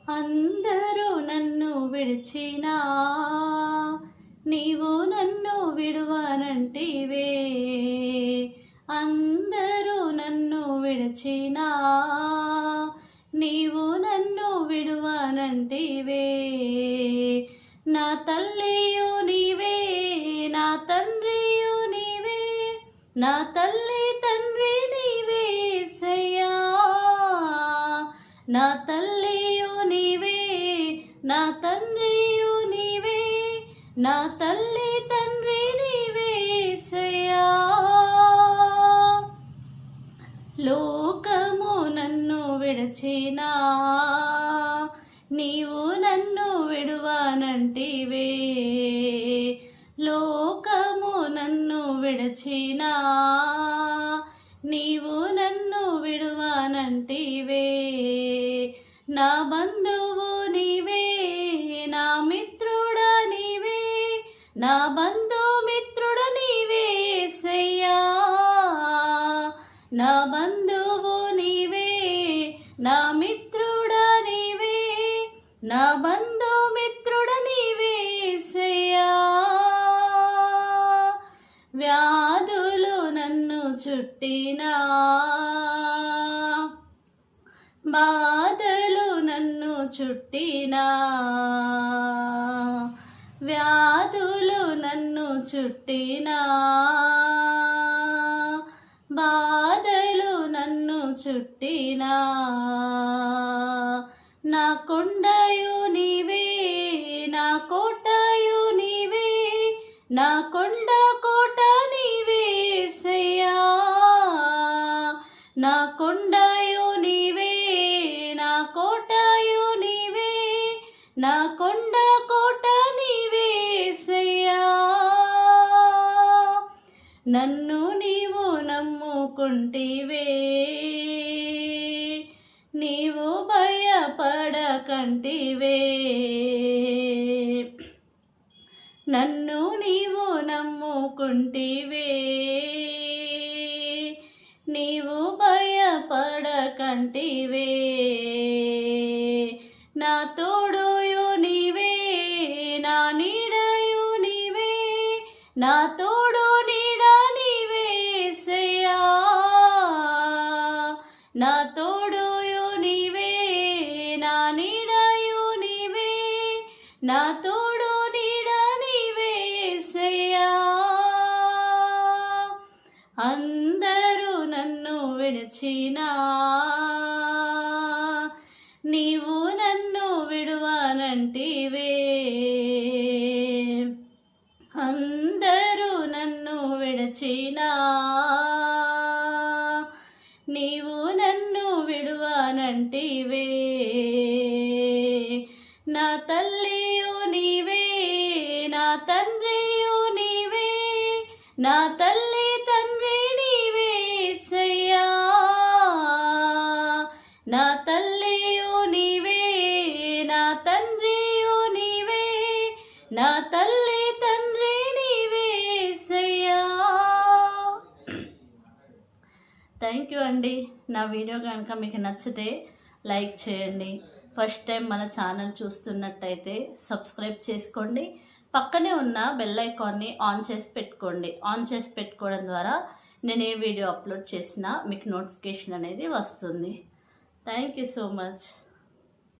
అందరూ నన్ను విడిచినా నీవు నన్ను విడువనంటివే. అందరూ నన్ను విడిచినా నీవు నన్ను విడువనంటివే. నా తల్లియు నీవే, నా తండ్రియు నీవే, నా తల్లి తండ్రి నీవే యేసయ్యా. నా తల్లియు నీవే, నా తండ్రియు నీవే, నా తల్లి తండ్రి నీవే యేసయ్యా. లోకము నన్ను విడచినా నీవు నన్ను విడువనంటివే. లోకము నన్ను విడచినా నీవు నన్ను విడువనంటివే. నా బంధువు నీవే, నా మిత్రుడా నీవే, నా బంధుమిత్రుడ నీవే యేసయ్యా. నా బంధువు నీవే, నా మిత్రుడా నీవే, నా బంధుమిత్రుడ నీవే యేసయ్యా. వ్యాధులు నన్ను చుట్టినా, బాధలు నన్ను చుట్టినా, వ్యాధులు నన్ను చుట్టినా, బాధలు నన్ను చుట్టినా. నా కొండయు నీవే, నా కోటయు నీవే, నా కొండ కోట నీవే యేసయ్యా. నా కొండయు నీవే, నా కోటయు నీవే, నా కొండ కోట నీవే యేసయ్యా. నన్ను నీవు నమ్ముకుంటివే, నీవు భయపడకంటివే. నన్ను నీవు నమ్ముకుంటివే, నీవు భయపడకంటివే. నా తోడుయు నీవే, నా నీడయు నీవే, నా తోడు నీడ నీవే యేసయ్యా. నా తోడుయు నీవే, నా నీడయు నీవే, నా తోడు నీడ నీవే యేసయ్యా. అందరూ నన్ను విడిచినా నీవు నన్ను విడువనంటివే. అందరూ నన్ను విడిచినా నీవు నన్ను విడువనంటివే. నా తల్లియు నీవే, నా తండ్రియు నీవే, నా తల్లి తండ్రి నీవే యేసయ్యా. నా తల్లియు నీవే, నా తండ్రియు నీవే, నా తల్లి తండ్రి నీవే యేసయ్యా. థ్యాంక్ యూ అండి. నా వీడియో కనుక మీకు నచ్చితే లైక్ చేయండి. ఫస్ట్ టైం మన ఛానల్ చూస్తున్నట్టయితే సబ్స్క్రైబ్ చేసుకోండి. పక్కనే ఉన్న బెల్ ఐకాన్ని ఆన్ చేసి పెట్టుకోండి. ఆన్ చేసి పెట్టుకోవడం ద్వారా నేను ఏ వీడియో అప్లోడ్ చేసినా మీకు నోటిఫికేషన్ అనేది వస్తుంది. Thank you so much.